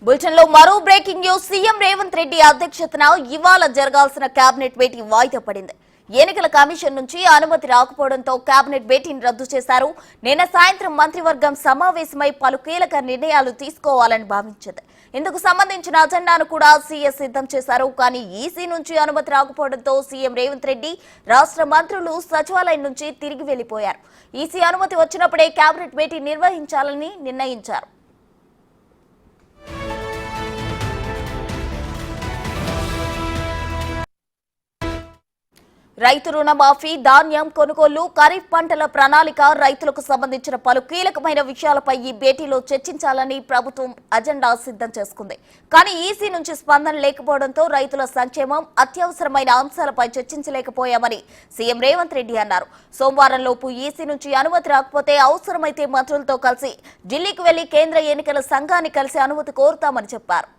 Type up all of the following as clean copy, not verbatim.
Bulletin లో మరో breaking news. CM Revanth Reddy అధ్యక్షతన ఇవాళ జరగాల్సిన కేబినెట్ భేటీ వాయిదా పడింది. ఎన్నికల కమిషన్ నుంచి అనుమతి రాకపోవడంతో కేబినెట్ భేటీని రద్దు చేశారు. నిన్న సాయంత్రం మంత్రివర్గం సమావేశమై పలు కీలక నిర్ణయాలు తీసుకోవాలని భావించింది. ఇందుకు సంబంధించిన అజెండాను కూడా సీఎస్ సిద్ధం చేశారు. కానీ ఈసీ నుంచి అనుమతి రాకపోవడంతో సీఎం రేవంత్ రెడ్డి రాష్ట్ర మంత్రులు సచివాలయం నుంచి తిరిగి వెళ్లిపోయారు. ఈసీ అనుమతి వచ్చినప్పుడే కేబినెట్ భేటీ నిర్వహించాలని నిర్ణయించారు. రైతు రుణమాఫీ, ధాన్యం కొనుగోలు, ఖరీఫ్ పంటల ప్రణాళిక, రైతులకు సంబంధించిన పలు కీలకమైన విషయాలపై ఈ భేటీలో చర్చించాలని ప్రభుత్వం అజెండా సిద్ధం చేసుకుంది. కానీ ఈసీ నుంచి స్పందన లేకపోవడంతో రైతుల సంక్షేమం, అత్యవసరమైన అంశాలపై చర్చించలేకపోయామని సీఎం రేవంత్ రెడ్డి అన్నారు. సోమవారంలోపు ఈసీ నుంచి అనుమతి రాకపోతే అవసరమైతే మంత్రులతో కలిసి ఢిల్లీకి వెళ్లి కేంద్ర ఎన్నికల సంఘాన్ని కలిసి అనుమతి కోరుతామని చెప్పారు.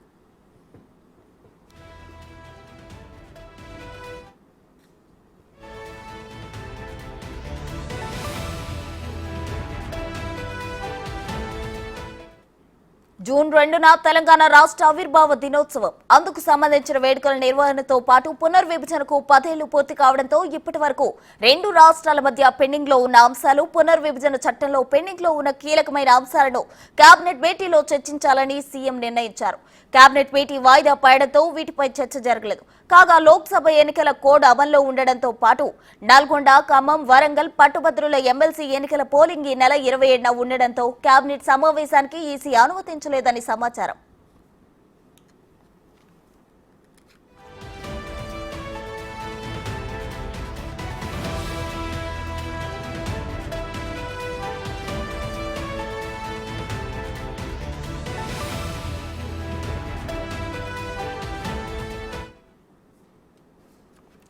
జూన్ 2న తెలంగాణ రాష్ట్ర ఆవిర్భావ దినోత్సవం. అందుకు సంబంధించిన వేడుకల నిర్వహణతో పాటు పునర్విభజనకు 10 ఏళ్లు పూర్తి కావడంతో ఇప్పటి వరకు 2 రాష్ట్రాల మధ్య పెండింగ్ లో ఉన్న అంశాలు, పునర్విభజన చట్టంలో పెండింగ్ లో ఉన్న కీలకమైన అంశాలను కేబినెట్ భేటీలో చర్చించాలని సీఎం నిర్ణయించారు. కేబినెట్ భేటీ వాయిదా పడడంతో వీటిపై చర్చ జరగలేదు. కాగా లోక్సభ ఎన్నికల కోడ్ అమల్లో ఉండడంతో పాటు నల్గొండ, ఖమ్మం, వరంగల్ పట్టుభద్రుల ఎమ్మెల్సీ ఎన్నికల పోలింగ్ ఈ నెల 27న ఉండడంతో కేబినెట్ సమావేశానికి ఈసీ అనుమతించలేదని సమాచారం.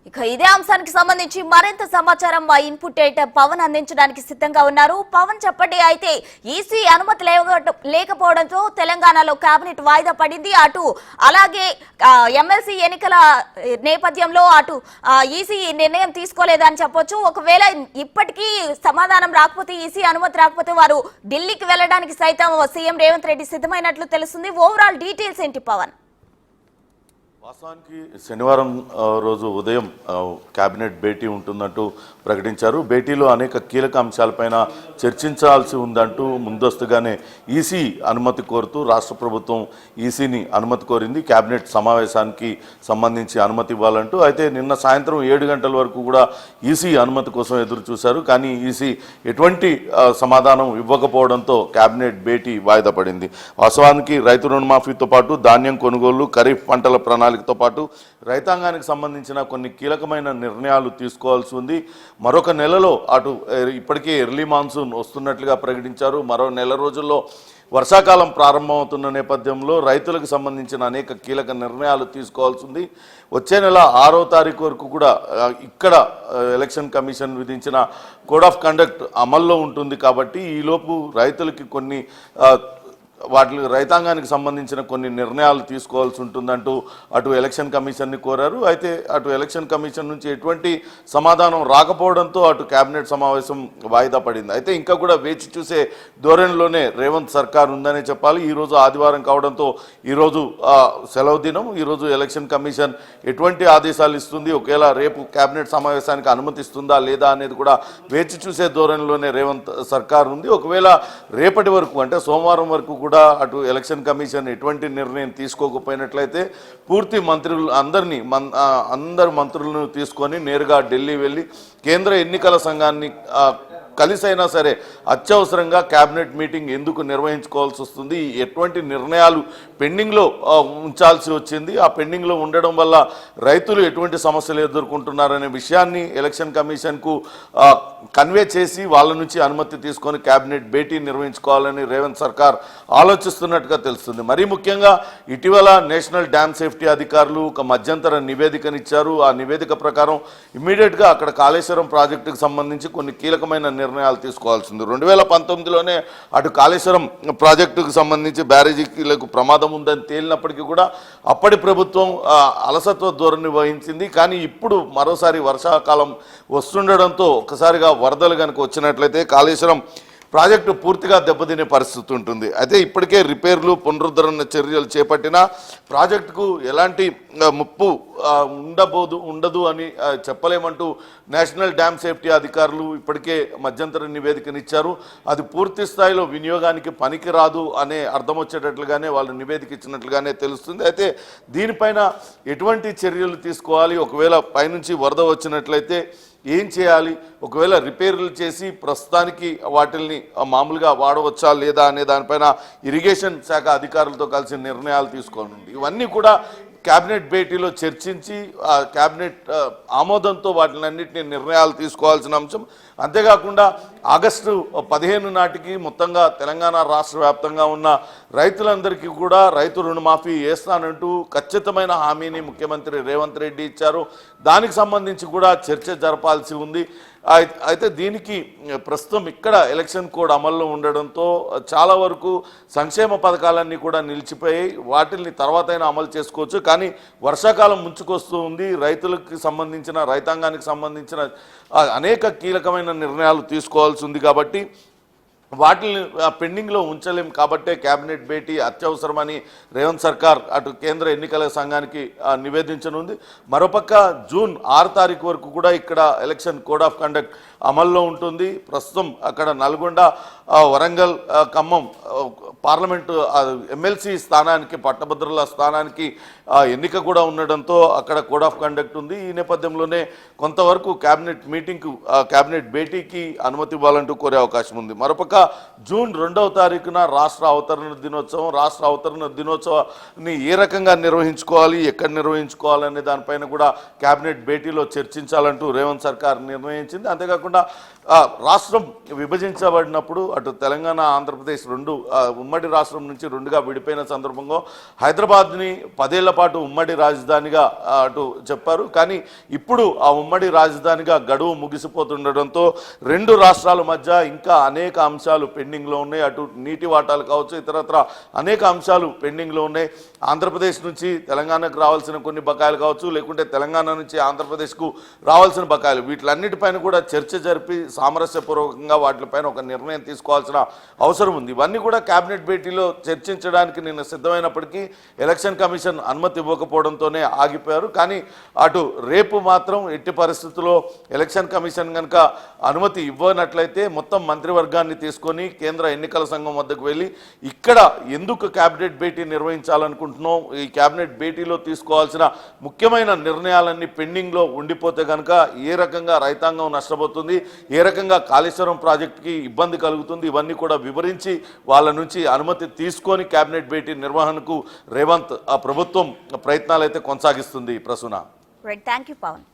ఇక ఇదే అంశానికి సంబంధించి మరింత సమాచారం మా ఇన్పుట్ ఎడిటర్ పవన్ అందించడానికి సిద్ధంగా ఉన్నారు. పవన్, చెప్పండి. అయితే ఈసీ అనుమతి లేకపోవడంతో తెలంగాణలో కేబినెట్ వాయిదా పడింది. అటు అలాగే ఎమ్మెల్సీ ఎన్నికల నేపథ్యంలో అటు ఈసీ నిర్ణయం తీసుకోలేదని చెప్పొచ్చు. ఒకవేళ ఇప్పటికీ సమాధానం రాకపోతే, ఈసీ అనుమతి రాకపోతే వారు ఢిల్లీకి వెళ్లడానికి సైతం సీఎం రేవంత్ రెడ్డి సిద్ధమైనట్లు తెలుస్తుంది. ఓవరాల్ డీటెయిల్స్ ఏంటి పవన్? వాస్తవానికి శనివారం రోజు ఉదయం కేబినెట్ భేటీ ఉంటుందంటూ ప్రకటించారు. భేటీలో అనేక కీలక అంశాలపైన చర్చించాల్సి ఉందంటూ ముందస్తుగానే ఈసీ అనుమతి కోరుతూ రాష్ట్ర ప్రభుత్వం ఈసీని అనుమతి కోరింది. కేబినెట్ సమావేశానికి సంబంధించి అనుమతి ఇవ్వాలంటూ. అయితే నిన్న సాయంత్రం 7 గంటల వరకు కూడా ఈసీ అనుమతి కోసం ఎదురు చూశారు. కానీ ఈసీ ఎటువంటి సమాధానం ఇవ్వకపోవడంతో కేబినెట్ భేటీ వాయిదా పడింది. వాస్తవానికి రైతు రుణమాఫీతో పాటు ధాన్యం కొనుగోలు, ఖరీఫ్ పంటల ప్రణాళిక తో పాటు రైతాంగానికి సంబంధించిన కొన్ని కీలకమైన నిర్ణయాలు తీసుకోవాల్సి ఉంది. మరొక నెలలో అటు ఇప్పటికే ఎర్లీ మాన్సూన్ వస్తున్నట్లుగా ప్రకటించారు. మరో నెల రోజుల్లో వర్షాకాలం ప్రారంభమవుతున్న నేపథ్యంలో రైతులకు సంబంధించిన అనేక కీలక నిర్ణయాలు తీసుకోవాల్సి ఉంది. వచ్చే నెల 6వ తారీఖు వరకు కూడా ఇక్కడ ఎలక్షన్ కమిషన్ విధించిన కోడ్ ఆఫ్ కండక్ట్ అమల్లో ఉంటుంది. కాబట్టి ఈలోపు రైతులకి కొన్ని రైతాంగానికి సంబంధించిన కొన్ని నిర్ణయాలు తీసుకోవాల్సి ఉంటుందంటూ అటు ఎలక్షన్ కమిషన్ని కోరారు. అయితే అటు ఎలక్షన్ కమిషన్ నుంచి ఎటువంటి సమాధానం రాకపోవడంతో అటు కేబినెట్ సమావేశం వాయిదా పడింది. అయితే ఇంకా కూడా వేచి చూసే ధోరణిలోనే రేవంత్ సర్కార్ ఉందనే చెప్పాలి. ఈరోజు ఆదివారం కావడంతో ఈరోజు సెలవు దినం. ఈరోజు ఎలక్షన్ కమిషన్ ఎటువంటి ఆదేశాలు ఇస్తుంది, ఒకవేళ రేపు కేబినెట్ సమావేశానికి అనుమతిస్తుందా లేదా అనేది కూడా వేచి చూసే ధోరణిలోనే రేవంత్ సర్కార్ ఉంది. ఒకవేళ రేపటి వరకు అంటే సోమవారం వరకు కూడా అటు ఎలక్షన్ కమిషన్ ఎటువంటి నిర్ణయం తీసుకోకపోయినట్లయితే పూర్తి మంత్రులు అందరు మంత్రులను తీసుకొని నేరుగా ఢిల్లీ వెళ్ళి కేంద్ర ఎన్నికల సంఘాన్ని కలిసైనా సరే అత్యవసరంగా కేబినెట్ మీటింగ్ ఎందుకు నిర్వహించుకోవాల్సి వస్తుంది, ఎటువంటి నిర్ణయాలు పెండింగ్లో ఉంచాల్సి వచ్చింది, ఆ పెండింగ్లో ఉండడం వల్ల రైతులు ఎటువంటి సమస్యలు ఎదుర్కొంటున్నారనే విషయాన్ని ఎలక్షన్ కమిషన్కు కన్వే చేసి వాళ్ళ నుంచి అనుమతి తీసుకొని కేబినెట్ భేటీ నిర్వహించుకోవాలని రేవంత్ సర్కార్ ఆలోచిస్తున్నట్టుగా తెలుస్తుంది. మరీ ముఖ్యంగా ఇటీవల నేషనల్ డ్యామ్ సేఫ్టీ అధికారులు ఒక మధ్యంతర నివేదికనిచ్చారు. ఆ నివేదిక ప్రకారం ఇమ్మీడియట్గా అక్కడ కాళేశ్వరం ప్రాజెక్టుకు సంబంధించి కొన్ని కీలకమైన నిర్ణయాలు తీసుకోవాల్సింది. 2019లోనే అటు కాళేశ్వరం ప్రాజెక్టుకు సంబంధించి బ్యారేజీలకు ప్రమాదం ఉందని తేలినప్పటికీ కూడా అప్పటి ప్రభుత్వం అలసత్వ ధోరణి వహించింది. కానీ ఇప్పుడు మరోసారి వర్షాకాలం వస్తుండడంతో ఒక్కసారిగా వరదలు కనుక వచ్చినట్లయితే కాళేశ్వరం ప్రాజెక్టు పూర్తిగా దెబ్బతినే పరిస్థితి ఉంటుంది. అయితే ఇప్పటికే రిపేర్లు పునరుద్ధరణ చర్యలు చేపట్టినా ప్రాజెక్టుకు ఎలాంటి ముప్పు ఉండదు అని చెప్పలేమంటూ నేషనల్ డ్యామ్ సేఫ్టీ అధికారులు ఇప్పటికే మధ్యంతర నివేదికనిచ్చారు. అది పూర్తి స్థాయిలో వినియోగానికి పనికి రాదు అనే అర్థం వచ్చేటట్లుగానే వాళ్ళు నివేదిక ఇచ్చినట్లుగానే తెలుస్తుంది. అయితే దీనిపైన ఎటువంటి చర్యలు తీసుకోవాలి, ఒకవేళ పైనుంచి వరద వచ్చినట్లయితే ఏం చేయాలి, ఒకవేళ రిపేర్లు చేసి ప్రస్తుతానికి వాటిల్ని మామూలుగా వాడవచ్చా లేదా అనే దానిపైన ఇరిగేషన్ శాఖ అధికారులతో కలిసి నిర్ణయాలు తీసుకోనుంది. ఇవన్నీ కూడా క్యాబినెట్ భేటీలో చర్చించి క్యాబినెట్ ఆమోదంతో వాటినన్నింటినీ నిర్ణయాలు తీసుకోవాల్సిన అంశం. అంతేకాకుండా ఆగస్టు 15 నాటికి మొత్తంగా తెలంగాణ రాష్ట్ర వ్యాప్తంగా ఉన్న రైతులందరికీ కూడా రైతు రుణమాఫీ వేస్తానంటూ ఖచ్చితమైన హామీని ముఖ్యమంత్రి రేవంత్ రెడ్డి ఇచ్చారు. దానికి సంబంధించి కూడా చర్చ జరపాల్సి ఉంది. అయితే దీనికి ప్రస్తుతం ఇక్కడ ఎలక్షన్ కోడ్ అమల్లో ఉండడంతో చాలా వరకు సంక్షేమ పథకాలన్నీ కూడా నిలిచిపోయాయి. వాటిని తర్వాతైనా అమలు చేసుకోవచ్చు. కానీ వర్షాకాలం ముంచుకొస్తూ ఉంది. రైతులకు సంబంధించిన రైతాంగానికి సంబంధించిన అనేక కీలకమైన నిర్ణయాలు తీసుకోవాల్సి ఉంది. కాబట్టి వాటిని పెండింగ్లో ఉంచలేం. కాబట్టే క్యాబినెట్ భేటీ అత్యవసరమని రేవంత్ సర్కార్ అటు కేంద్ర ఎన్నికల సంఘానికి నివేదించనుంది. మరోపక్క జూన్ 6 తారీఖు వరకు కూడా ఇక్కడ ఎలక్షన్ కోడ్ ఆఫ్ కండక్ట్ అమల్లో ఉంటుంది. ప్రస్తుతం అక్కడ నల్గొండ, వరంగల్, ఖమ్మం పార్లమెంటు ఎమ్మెల్సీ స్థానానికి పట్టభద్రుల స్థానానికి ఎన్నిక కూడా ఉండడంతో అక్కడ కోడ్ ఆఫ్ కండక్ట్ ఉంది. ఈ నేపథ్యంలోనే కొంతవరకు క్యాబినెట్ భేటీకి అనుమతి ఇవ్వాలంటూ కోరే అవకాశం ఉంది. మరోపక్క జూన్ 2వ తారీఖున రాష్ట్ర అవతరణ దినోత్సవాన్ని ఏ రకంగా నిర్వహించుకోవాలి, ఎక్కడ నిర్వహించుకోవాలనే దానిపైన కూడా క్యాబినెట్ భేటీలో చర్చించాలంటూ రేవంత్ సర్కార్ నిర్ణయించింది. అంతేకాకుండా రాష్ట్రం విభజించబడినప్పుడు అటు తెలంగాణ, ఆంధ్రప్రదేశ్ రెండు ఉమ్మడి రాష్ట్రం నుంచి రెండుగా విడిపోయిన సందర్భంగా హైదరాబాద్ని 10 ఏళ్ల పాటు ఉమ్మడి రాజధానిగా అటు చెప్పారు. కానీ ఇప్పుడు ఆ ఉమ్మడి రాజధానిగా గడువు ముగిసిపోతుండడంతో రెండు రాష్ట్రాల మధ్య ఇంకా అనేక అంశాలు పెండింగ్లో ఉన్నాయి. అటు నీటి వాటాలు కావచ్చు, ఇతరత్ర అనేక అంశాలు పెండింగ్లో ఉన్నాయి. ఆంధ్రప్రదేశ్ నుంచి తెలంగాణకు రావాల్సిన కొన్ని బకాయిలు కావచ్చు, లేకుంటే తెలంగాణ నుంచి ఆంధ్రప్రదేశ్కు రావాల్సిన బకాయిలు, వీటిలన్నిటిపైన కూడా చర్చ జరిపి సామరస్యపూర్వకంగా వాటిపైన ఒక నిర్ణయం తీసుకోవాల్సిన అవసరం ఉంది. ఇవన్నీ కూడా క్యాబినెట్ భేటీలో చర్చించడానికి నిన్న సిద్ధమైనప్పటికీ ఎలక్షన్ కమిషన్ అనుమతి ఇవ్వకపోవడంతోనే ఆగిపోయారు. కానీ అటు రేపు మాత్రం ఎట్టి పరిస్థితుల్లో ఎలక్షన్ కమిషన్ కనుక అనుమతి ఇవ్వనట్లయితే మొత్తం మంత్రివర్గాన్ని తీసుకొని కేంద్ర ఎన్నికల సంఘం వద్దకు వెళ్ళి ఇక్కడ ఎందుకు క్యాబినెట్ భేటీ నిర్వహించాలనుకుంటున్నాం, ఈ క్యాబినెట్ భేటీలో తీసుకోవాల్సిన ముఖ్యమైన నిర్ణయాలన్నీ పెండింగ్లో ఉండిపోతే కనుక ఏ రకంగా రైతాంగం నష్టపోతుంది, ఏ రకంగా కాళేశ్వరం ప్రాజెక్టుకి ఇబ్బంది కలుగుతుంది, ఇవన్నీ కూడా వివరించి వాళ్ళ నుంచి అనుమతి తీసుకొని క్యాబినెట్ భేటీ నిర్వహణకు రేవంత్ ప్రభుత్వం ప్రయత్నాలు అయితే కొనసాగిస్తుంది. ప్రసూన. Thank you Pawan.